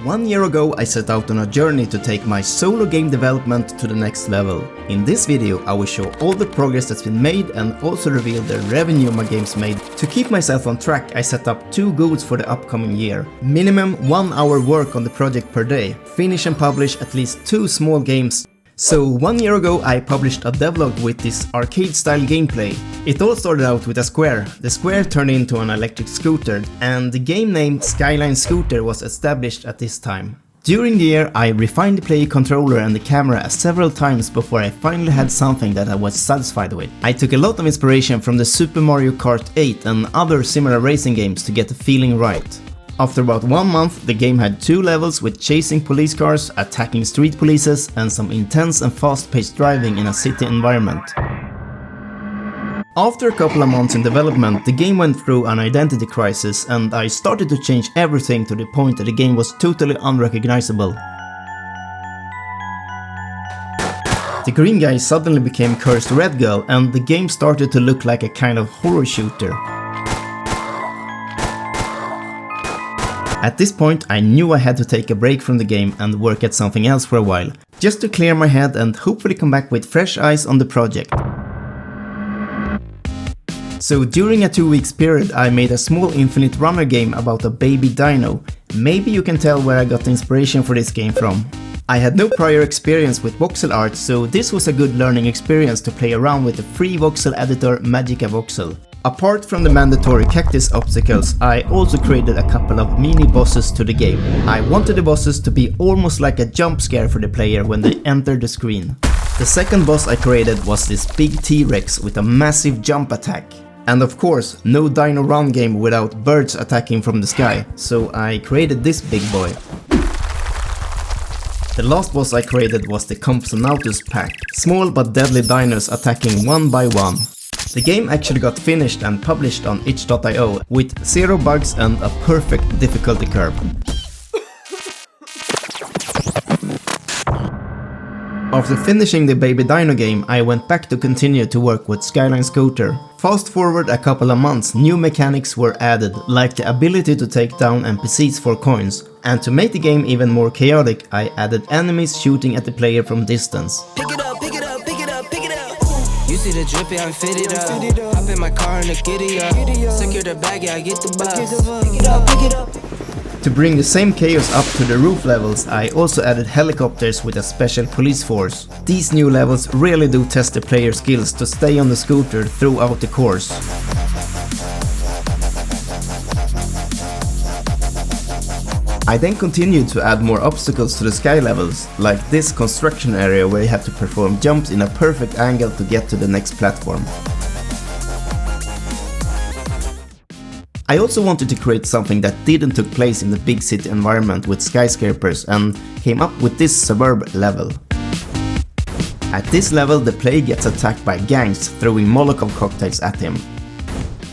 1 year ago I set out on a journey to take my solo game development to the next level. In this video I will show all the progress that's been made and also reveal the revenue my games made. To keep myself on track I set up 2 goals for the upcoming year. Minimum 1 hour work on the project per day, finish and publish at least 2 small games. So 1 year ago I published a devlog with this arcade style gameplay. It all started out with a square. The square turned into an electric scooter and the game name Skyline Scooter was established at this time. During the year I refined the player controller and the camera several times before I finally had something that I was satisfied with. I took a lot of inspiration from the Super Mario Kart 8 and other similar racing games to get the feeling right. After about 1 month, the game had 2 levels with chasing police cars, attacking street polices, and some intense and fast-paced driving in a city environment. After a couple of months in development, the game went through an identity crisis and I started to change everything to the point that the game was totally unrecognizable. The green guy suddenly became Cursed Red Girl and the game started to look like a kind of horror shooter. At this point I knew I had to take a break from the game and work at something else for a while, just to clear my head and hopefully come back with fresh eyes on the project. So during a 2 weeks period I made a small infinite runner game about a baby Dino. Maybe you can tell where I got the inspiration for this game from. I had no prior experience with voxel art, so this was a good learning experience to play around with the free voxel editor Magica Voxel. Apart from the mandatory cactus obstacles, I also created a couple of mini bosses to the game. I wanted the bosses to be almost like a jump scare for the player when they enter the screen. The second boss I created was this big T-Rex with a massive jump attack. And of course, no Dino Run game without birds attacking from the sky, so I created this big boy. The last boss I created was the Compsognathus pack, small but deadly dinos attacking one by one. The game actually got finished and published on itch.io with 0 bugs and a perfect difficulty curve. After finishing the Baby Dino game, I went back to continue to work with Skyline Scooter. Fast forward a couple of months, new mechanics were added, like the ability to take down NPCs for coins. And to make the game even more chaotic, I added enemies shooting at the player from distance. Pick it up, pick it up, pick it up, pick it up. You see the drippy, I'm fitted up. Hop in my car and the giddy up. Secure the bag, yeah, I get the bus. Pick it up, pick it up. To bring the same chaos up to the roof levels, I also added helicopters with a special police force. These new levels really do test the player's skills to stay on the scooter throughout the course. I then continued to add more obstacles to the sky levels, like this construction area where you have to perform jumps in a perfect angle to get to the next platform. I also wanted to create something that didn't take place in the big city environment with skyscrapers and came up with this Suburb level. At this level the player gets attacked by gangs throwing Molotov cocktails at him,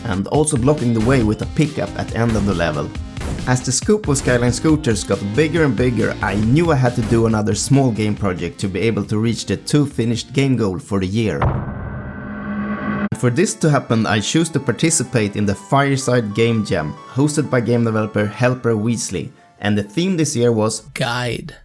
and also blocking the way with a pickup at the end of the level. As the scope of Skyline Scooters got bigger and bigger, I knew I had to do another small game project to be able to reach the 2 finished game goal for the year. For this to happen, I chose to participate in the Fireside Game Jam, hosted by game developer Helper Weasley, and the theme this year was Guide.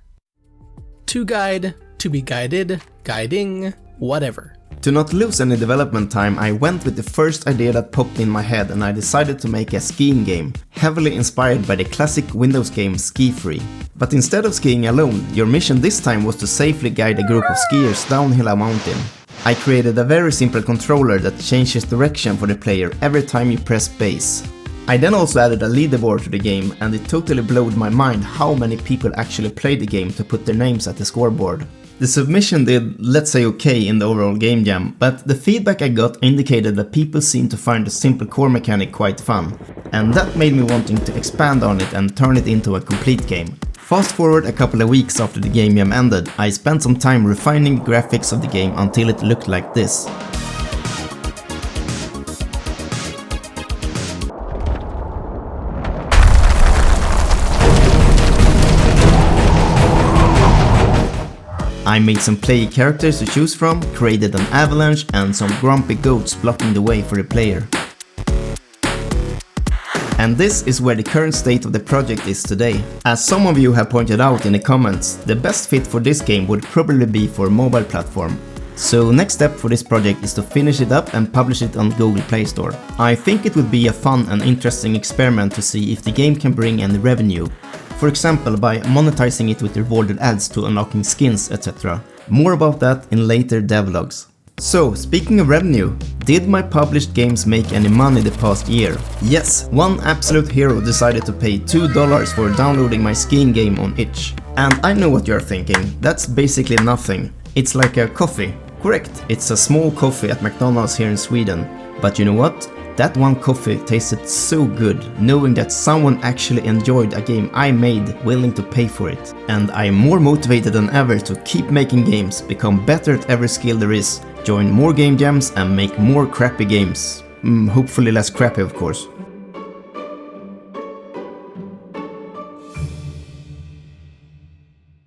To guide, to be guided, guiding, whatever. To not lose any development time, I went with the first idea that popped in my head and I decided to make a skiing game, heavily inspired by the classic Windows game Ski Free. But instead of skiing alone, your mission this time was to safely guide a group of skiers downhill a mountain. I created a very simple controller that changes direction for the player every time you press base. I then also added a leaderboard to the game and it totally blew my mind how many people actually played the game to put their names at the scoreboard. The submission did, let's say, okay in the overall game jam, but the feedback I got indicated that people seemed to find the simple core mechanic quite fun, and that made me wanting to expand on it and turn it into a complete game. Fast forward a couple of weeks after the game jam ended, I spent some time refining the graphics of the game until it looked like this. I made some player characters to choose from, created an avalanche and some grumpy goats blocking the way for the player. And this is where the current state of the project is today. As some of you have pointed out in the comments, the best fit for this game would probably be for a mobile platform. So next step for this project is to finish it up and publish it on Google Play Store. I think it would be a fun and interesting experiment to see if the game can bring any revenue. For example, by monetizing it with rewarded ads to unlocking skins, etc. More about that in later devlogs. So, speaking of revenue, did my published games make any money the past year? Yes, one absolute hero decided to pay $2 for downloading my skiing game on itch. And I know what you're thinking, that's basically nothing. It's like a coffee. Correct, it's a small coffee at McDonald's here in Sweden. But you know what? That one coffee tasted so good, knowing that someone actually enjoyed a game I made, willing to pay for it. And I'm more motivated than ever to keep making games, become better at every skill there is, join more game jams and make more crappy games. Hopefully less crappy, of course.